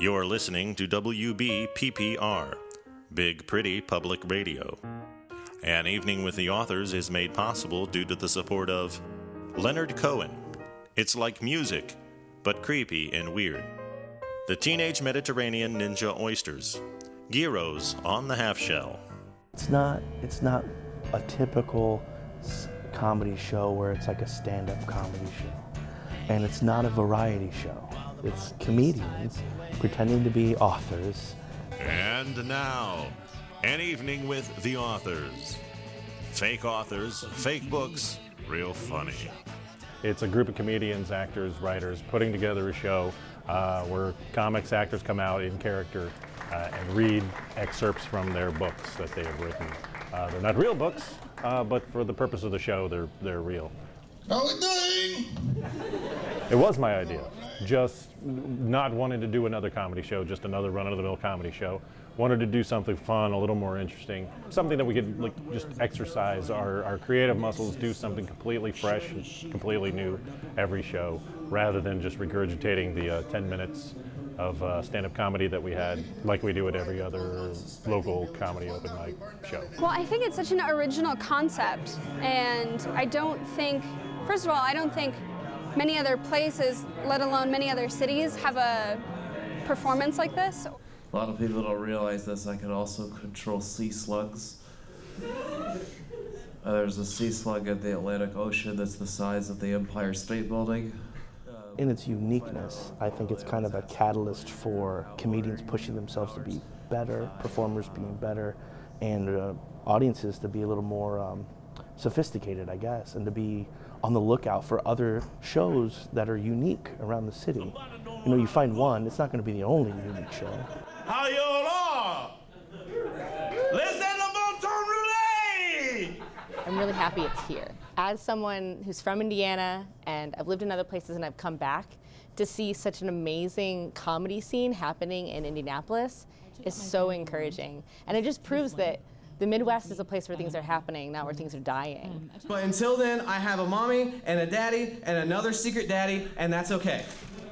You're listening to WBPPR, Big Pretty Public Radio. An Evening with the Authors is made possible due to the support of Leonard Cohen. It's like music, but creepy and weird. The Teenage Mediterranean Ninja Oysters. Gyros on the half shell. It's not a typical comedy show where it's like a stand-up comedy show. And it's not a variety show. It's comedians pretending to be authors. And now, An Evening with the Authors. Fake authors, fake books, real funny. It's a group of comedians, actors, writers putting together a show where comics actors come out in character and read excerpts from their books that they have written. They're not real books, but for the purpose of the show, they're real. How we doing? It was my idea. Just not wanting to do another comedy show, just another run-of-the-mill comedy show. Wanted to do something fun, a little more interesting, something that we could just exercise our creative muscles, do something completely fresh and completely new every show, rather than just regurgitating the 10 minutes of stand-up comedy that we had, like we do at every other local comedy open mic show. Well, I think it's such an original concept, and I don't think many other places, let alone many other cities, have a performance like this. A lot of people don't realize this. I can also control sea slugs. There's a sea slug at the Atlantic Ocean that's the size of the Empire State Building. In its uniqueness, I think it's kind of a catalyst for comedians pushing themselves to be better, performers being better, and audiences to be a little more sophisticated, I guess, and to be on the lookout for other shows that are unique around the city. You know, you find one, it's not going to be the only unique show. How y'all are? Let's have a bon roulette! I'm really happy it's here. As someone who's from Indiana, and I've lived in other places and I've come back, to see such an amazing comedy scene happening in Indianapolis is so encouraging. And it just proves that the Midwest is a place where things are happening, not where things are dying. But until then, I have a mommy and a daddy and another secret daddy, and that's okay.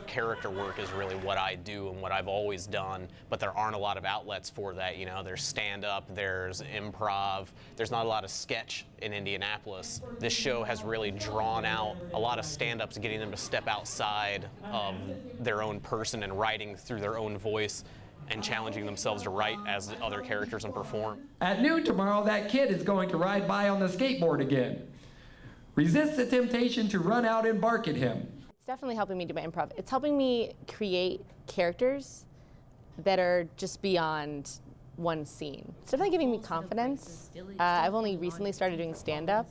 Character work is really what I do and what I've always done, but there aren't a lot of outlets for that. You know, there's stand-up, there's improv, there's not a lot of sketch in Indianapolis. This show has really drawn out a lot of stand-ups, getting them to step outside of their own person and writing through their own voice and challenging themselves to write as other characters and perform. At noon tomorrow, that kid is going to ride by on the skateboard again. Resist the temptation to run out and bark at him. It's definitely helping me do my improv. It's helping me create characters that are just beyond one scene. It's definitely giving me confidence. I've only recently started doing stand-up,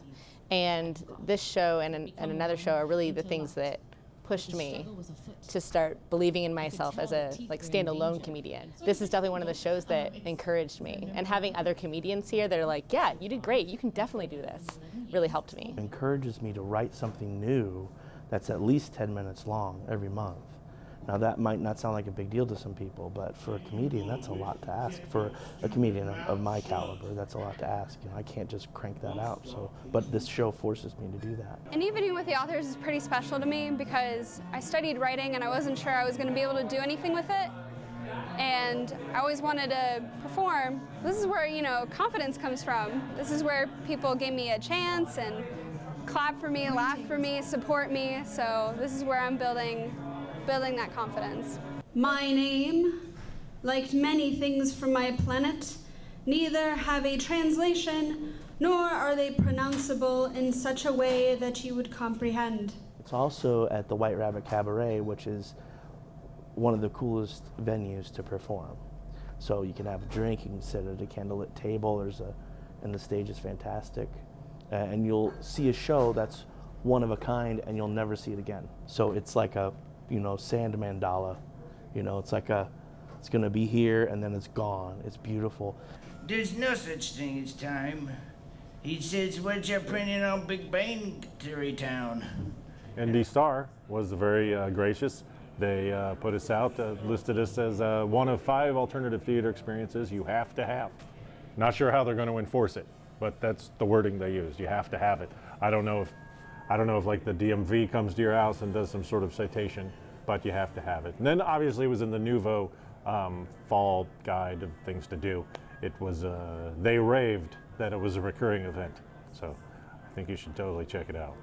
and this show and another show are really the things that pushed me to start believing in myself as a standalone comedian. This is definitely one of the shows that encouraged me, and having other comedians here that are like, yeah, you did great, you can definitely do this, really helped me. It encourages me to write something new that's at least 10 minutes long every month. Now that might not sound like a big deal to some people, but for a comedian, that's a lot to ask. For a comedian of my caliber, that's a lot to ask. You know, I can't just crank that out. But this show forces me to do that. An Evening with the Authors is pretty special to me because I studied writing and I wasn't sure I was going to be able to do anything with it. And I always wanted to perform. This is where, you know, confidence comes from. This is where people gave me a chance and clap for me, laugh for me, support me. So this is where I'm building that confidence. My name, like many things from my planet, neither have a translation, nor are they pronounceable in such a way that you would comprehend. It's also at the White Rabbit Cabaret, which is one of the coolest venues to perform. So you can have a drink, you can sit at a candlelit table, and the stage is fantastic. And you'll see a show that's one of a kind and you'll never see it again. So it's like a, you know, sand mandala. You know, it's gonna be here and then it's gone. It's beautiful. There's no such thing as time. He says, what you printing on Big Bang Theory Town? ND Star was very gracious. They put us out, listed us as one of 5 alternative theater experiences you have to have. Not sure how they're going to enforce it, but that's the wording they used. You have to have it. I don't know if like the DMV comes to your house and does some sort of citation, but you have to have it. And then obviously it was in the Nouveau fall guide of things to do. It was, they raved that it was a recurring event. So I think you should totally check it out.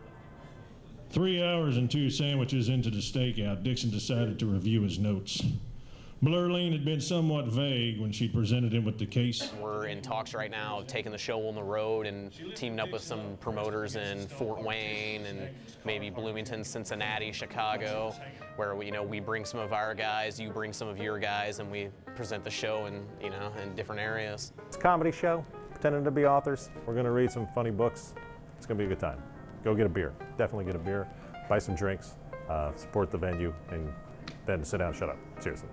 3 hours and 2 sandwiches into the stakeout, Dixon decided to review his notes. Blurleen had been somewhat vague when she presented him with the case. We're in talks right now of taking the show on the road and teaming up with some promoters in Fort Wayne and maybe Bloomington, Cincinnati, Chicago, where we bring some of our guys, you bring some of your guys, and we present the show in different areas. It's a comedy show, pretending to be authors. We're going to read some funny books. It's going to be a good time. Go get a beer. Definitely get a beer. Buy some drinks. Support the venue, and then sit down and shut up. Seriously.